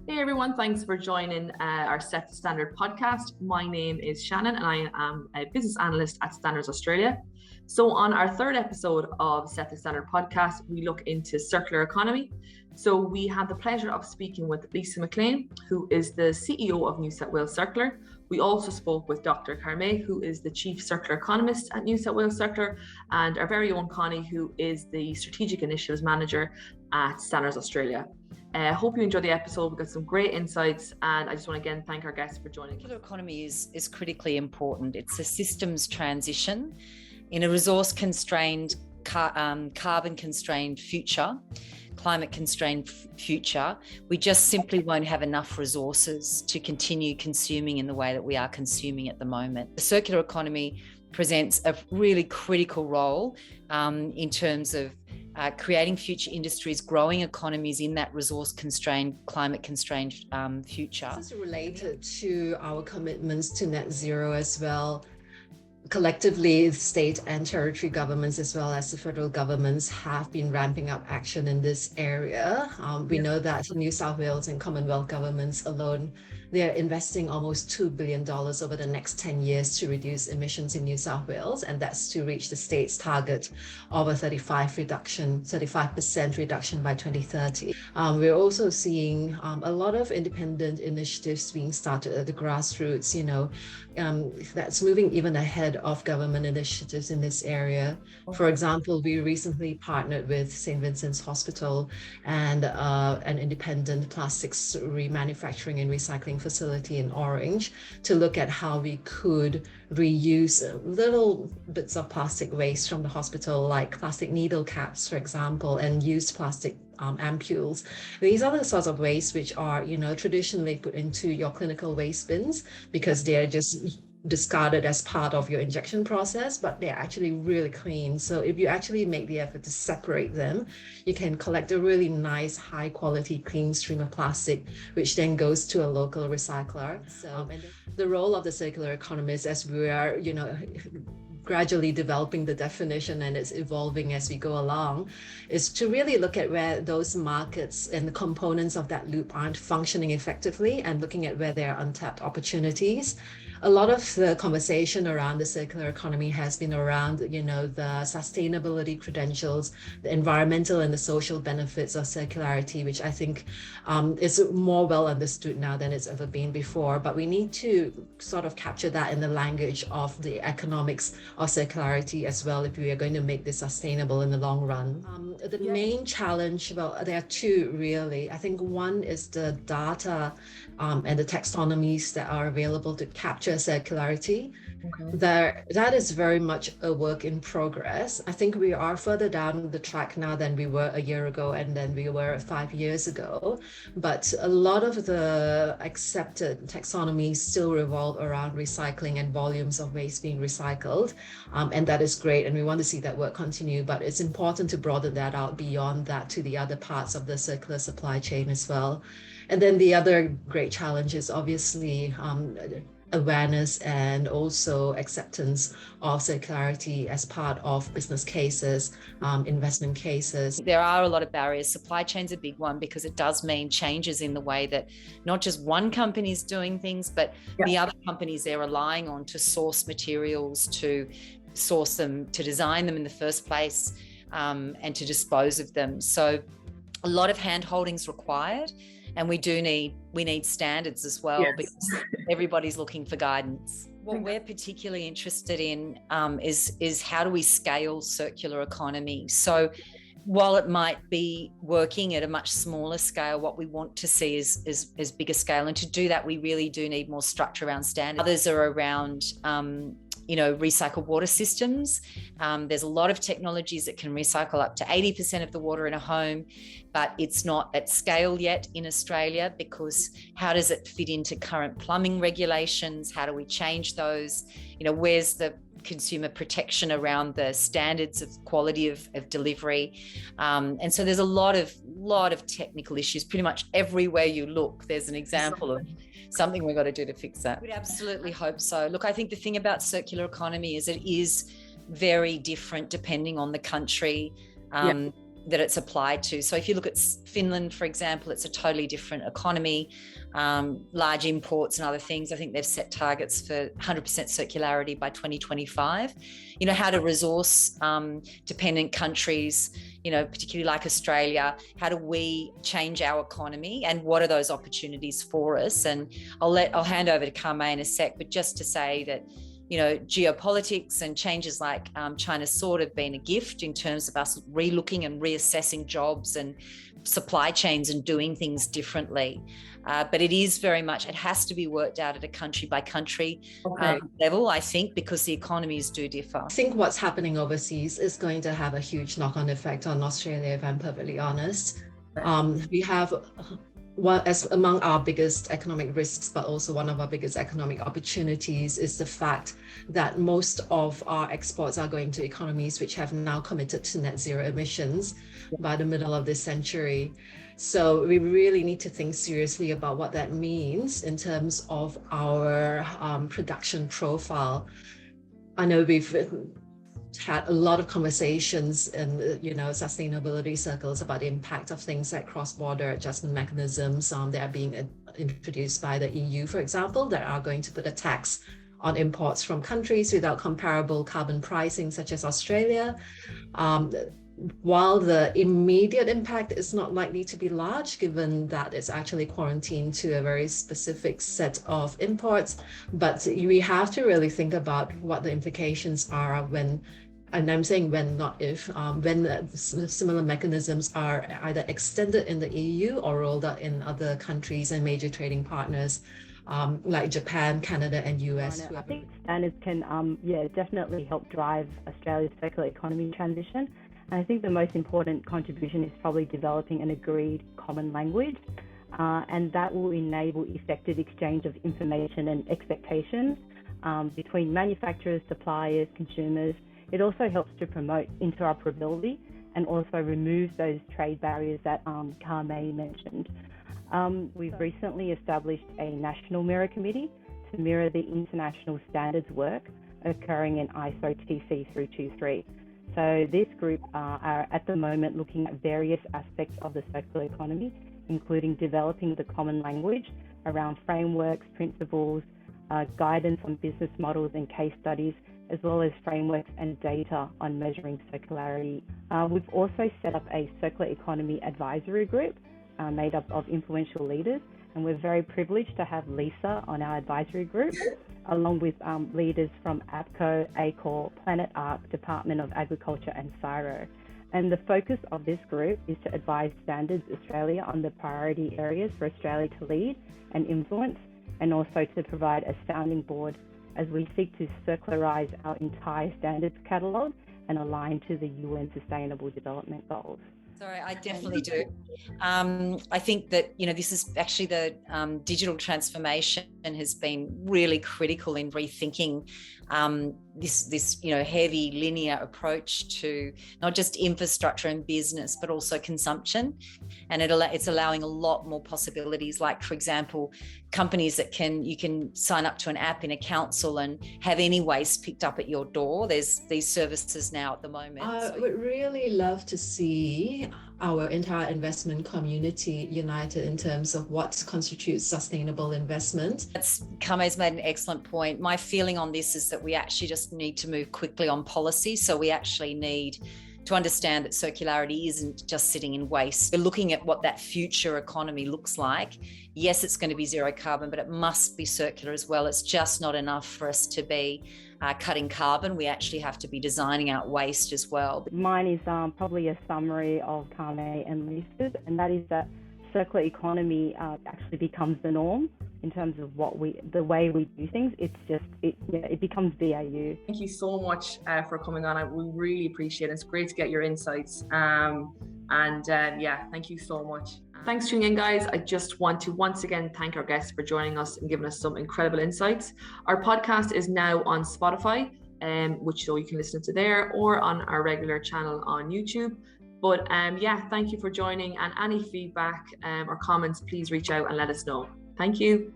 Hey everyone, thanks for joining our Set the Standard podcast. My name is Shannen and I am a business analyst at Standards Australia. So on our third episode of Set the Standard podcast, we look into circular economy. So we had the pleasure of speaking with Lisa McLean, who is the CEO of New South Wales Circular. We also spoke with Dr. Kar Mei, who is the Chief Circular Economist at New South Wales Circular, and our very own Connie, who is the Strategic Initiatives Manager at Standards Australia. Hope you enjoyed the episode. We got some great insights, and I just want to again thank our guests for joining. Circular economy is critically important. It's a systems transition in a resource-constrained, carbon-constrained future, climate-constrained future. We just simply won't have enough resources to continue consuming in the way that we are consuming at the moment. The circular economy presents a really critical role in terms of creating future industries, growing economies in that resource-constrained, climate-constrained future. This is related to our commitments to net zero as well. Collectively, state and territory governments, as well as the federal governments, have been ramping up action in this area. We know that New South Wales and Commonwealth governments alone, they're investing almost $2 billion over the next 10 years to reduce emissions in New South Wales, and that's to reach the state's target of a 35% reduction by 2030. We're also seeing a lot of independent initiatives being started at the grassroots, that's moving even ahead of government initiatives in this area. For example, we recently partnered with St. Vincent's Hospital and an independent plastics remanufacturing and recycling facility in Orange to look at how we could reuse little bits of plastic waste from the hospital, like plastic needle caps, for example, and used plastic ampules. These are the sorts of waste which are, traditionally put into your clinical waste bins because they're just discarded as part of your injection process, but they're actually really clean. So if you actually make the effort to separate them, you can collect a really nice, high quality, clean stream of plastic, which then goes to a local recycler. So the role of the circular economist, as we are, gradually developing the definition and it's evolving as we go along, is to really look at where those markets and the components of that loop aren't functioning effectively and looking at where there are untapped opportunities. A lot of the conversation around the circular economy has been around, the sustainability credentials, the environmental and the social benefits of circularity, which I think is more well understood now than it's ever been before. But we need to sort of capture that in the language of the economics of circularity as well, if we are going to make this sustainable in the long run. The main challenge, well, there are two really. I think one is the data and the taxonomies that are available to capture circularity. Okay. That is very much a work in progress. I think we are further down the track now than we were a year ago and then we were 5 years ago. But a lot of the accepted taxonomies still revolve around recycling and volumes of waste being recycled. And that is great. And we want to see that work continue. But it's important to broaden that out beyond that to the other parts of the circular supply chain as well. And then the other great challenge is obviously awareness and also acceptance of circularity as part of business cases, investment cases. There are a lot of barriers. Supply chain's a big one because it does mean changes in the way that not just one company is doing things, but the other companies they're relying on to source materials, to source them, to design them in the first place, and to dispose of them. So a lot of hand-holding's required. And we need standards as well, because everybody's looking for guidance. What we're particularly interested in is how do we scale circular economy? So while it might be working at a much smaller scale, what we want to see is bigger scale. And to do that, we really do need more structure around standards. Others are around recycled water systems. There's a lot of technologies that can recycle up to 80% of the water in a home, but it's not at scale yet in Australia because how does it fit into current plumbing regulations? How do we change those? Where's the consumer protection around the standards of quality of delivery? And so there's a lot of technical issues. Pretty much everywhere you look, there's an example of something we've got to do to fix that. We'd absolutely hope so. Look, I think the thing about circular economy is it is very different depending on the country. that it's applied to. So if you look at Finland, for example, it's a totally different economy, large imports and other things. I think they've set targets for 100% circularity by 2025. You know, how do resource dependent countries, you know, particularly like Australia, how do we change our economy, and what are those opportunities for us? And I'll hand over to Kar Mei in a sec, but just to say that, you know, geopolitics and changes like China's sword have been a gift in terms of us relooking and reassessing jobs and supply chains and doing things differently. But it is very much, it has to be worked out at a country by country level, I think, because the economies do differ. I think what's happening overseas is going to have a huge knock-on effect on Australia, if I'm perfectly honest. We have one as among our biggest economic risks, but also one of our biggest economic opportunities is the fact that most of our exports are going to economies which have now committed to net zero emissions by the middle of this century. So we really need to think seriously about what that means in terms of our production profile. I know we've had a lot of conversations in, you know, sustainability circles about the impact of things like cross-border adjustment mechanisms that are being introduced by the EU, for example, that are going to put a tax on imports from countries without comparable carbon pricing, such as Australia. While the immediate impact is not likely to be large, given that it's actually quarantined to a very specific set of imports, but we have to really think about what the implications are when, and I'm saying when, not if, when similar mechanisms are either extended in the EU or rolled out in other countries and major trading partners like Japan, Canada, and US. I think standards can, definitely help drive Australia's circular economy transition. And I think the most important contribution is probably developing an agreed common language, and that will enable effective exchange of information and expectations between manufacturers, suppliers, consumers. It also helps to promote interoperability and also remove those trade barriers that Kar Mei mentioned. We've recently established a national mirror committee to mirror the international standards work occurring in ISO TC 323. So this group are at the moment looking at various aspects of the circular economy, including developing the common language around frameworks, principles, guidance on business models and case studies, as well as frameworks and data on measuring circularity. We've also set up a circular economy advisory group made up of influential leaders, and we're very privileged to have Lisa on our advisory group, along with leaders from APCO, ACOR, Planet Arc, Department of Agriculture and CSIRO. And the focus of this group is to advise Standards Australia on the priority areas for Australia to lead and influence, and also to provide a sounding board as we seek to circularise our entire standards catalogue and align to the UN Sustainable Development Goals. Sorry, I definitely do. I think that, you know, this is actually the digital transformation has been really critical in rethinking this you know, heavy linear approach to not just infrastructure and business, but also consumption. And it's allowing a lot more possibilities, like, for example, companies that you can sign up to an app in a council and have any waste picked up at your door. There's these services now at the moment. I would really love to see our entire investment community united in terms of what constitutes sustainable investment. Kar Mei's made an excellent point. My feeling on this is that we actually just need to move quickly on policy. So we actually need to understand that circularity isn't just sitting in waste. We're looking at what that future economy looks like. Yes, it's going to be zero carbon, but it must be circular as well. It's just not enough for us to be cutting carbon. We actually have to be designing out waste as well. Mine is probably a summary of Kar Mei and Lisa's, and that is that circular economy actually becomes the norm in terms of the way we do things. It becomes BAU. Thank you so much for coming on. We really appreciate it. It's great to get your insights. Thank you so much. Thanks for tuning in, guys. I just want to once again thank our guests for joining us and giving us some incredible insights. Our podcast is now on Spotify, which so you can listen to there, or on our regular channel on YouTube. But thank you for joining, and any feedback or comments, please reach out and let us know. Thank you.